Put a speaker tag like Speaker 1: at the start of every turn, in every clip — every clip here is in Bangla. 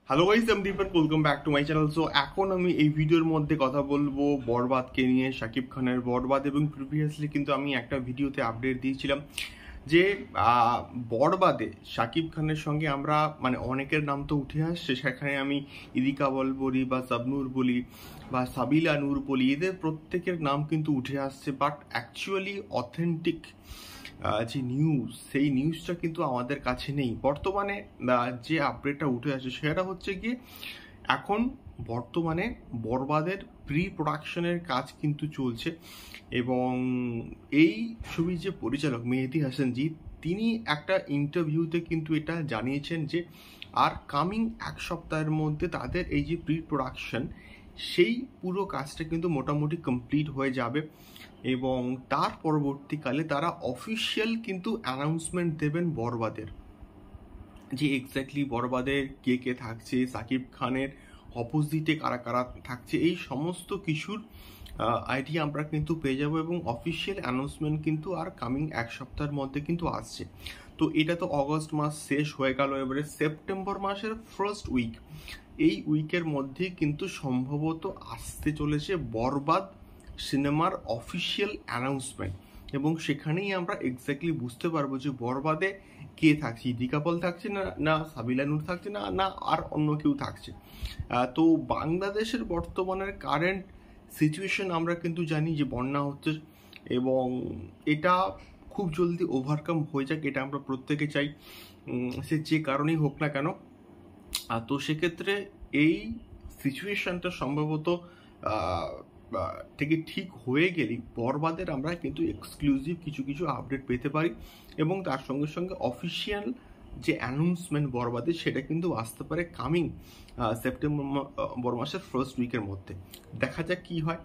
Speaker 1: হ্যালো গাইস, আমি Deepak, welcome back to my channel. So এখন আমি এই ভিডিওর মধ্যে কথা বলবো বরবাদকে নিয়ে, শাকিব খানের বরবাদ। এবং প্রিভিয়াসলি কিন্তু আমি একটা ভিডিওতে আপডেট দিয়েছিলাম যে বরবাদে শাকিব খানের সঙ্গে আমরা অনেকের নাম তো উঠে আসছে, সেখানে আমি ইদিকা বলি বা সাবনুর বলি বা সাবিলা নূর বলি, এদের প্রত্যেকের নাম কিন্তু উঠে আসছে। বাট অ্যাকচুয়ালি অথেন্টিক যে নিউজ, সেই নিউজটা কিন্তু আমাদের কাছে নেই বর্তমানে। যে আপডেটটা উঠে আসে সেটা হচ্ছে কি, এখন বর্তমানে বরবাদের প্রি প্রোডাকশনের কাজ কিন্তু চলছে। এবং এই ছবির যে পরিচালক মেহেদী হাসানজি, তিনি একটা ইন্টারভিউতে কিন্তু এটা জানিয়েছেন যে আর কামিং এক সপ্তাহের মধ্যে তাদের এই যে প্রি প্রোডাকশন, সেই পুরো কাজটা কিন্তু মোটামুটি কমপ্লিট হয়ে যাবে। এবং তার পরবর্তীকালে তারা অফিসিয়াল কিন্তু অ্যানাউন্সমেন্ট দেবেন বরবাদের, যে এক্স্যাক্টলি বরবাদের কে কে থাকছে, সাকিব খানের অপোজিটে কারা কারা থাকছে, এই সমস্ত কিছুর আইডিয়া আমরা কিন্তু পেয়ে যাবো। এবং অফিসিয়াল অ্যানাউন্সমেন্ট কিন্তু আর কামিং এক সপ্তাহের মধ্যে কিন্তু আসছে। তো এটা তো অগস্ট মাস শেষ হয়ে গেল, এবারে সেপ্টেম্বর মাসের ফার্স্ট উইক, এই উইকের মধ্যে কিন্তু সম্ভবত আসতে চলেছে বরবাদ সিনেমার অফিসিয়াল অ্যানাউন্সমেন্ট। এবং সেখানেই আমরা এক্স্যাক্টলি বুঝতে পারবো যে বরবাদে কে থাকছে, ইদিকা পল থাকছে না, না সাবিলা নূর থাকছে, না না আর অন্য কেউ থাকছে। তো বাংলাদেশের বর্তমানের কারেন্ট সিচুয়েশন আমরা কিন্তু জানি যে বন্যা হচ্ছে, এবং এটা খুব জলদি ওভারকাম হয়ে যাক, এটা আমরা প্রত্যেকে চাই, সে যে কারণেই হোক না কেন। তো সেক্ষেত্রে এই সিচুয়েশনটা সম্ভবত থেকে ঠিক হয়ে গেলেই বরবাদের আমরা কিন্তু এক্সক্লুসিভ কিছু কিছু আপডেট পেতে পারি। এবং তার সঙ্গে সঙ্গে অফিসিয়াল যে অ্যানাউন্সমেন্ট বরবাদের, সেটা কিন্তু আসতে পারে কামিং সেপ্টেম্বর মাসের ফার্স্ট উইকের মধ্যে। দেখা যাক কি হয়।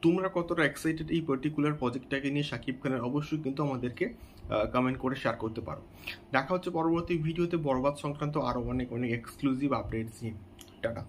Speaker 1: তোমরা কতটা এক্সাইটেড এই পার্টিকুলার প্রজেক্টটাকে নিয়ে শাকিব খানের, অবশ্যই কিন্তু আমাদেরকে কমেন্ট করে শেয়ার করতে পারো। দেখা হচ্ছে পরবর্তী ভিডিওতে বরবাদ সংক্রান্ত আরও অনেক অনেক এক্সক্লুসিভ আপডেটস নিয়ে। টাটা।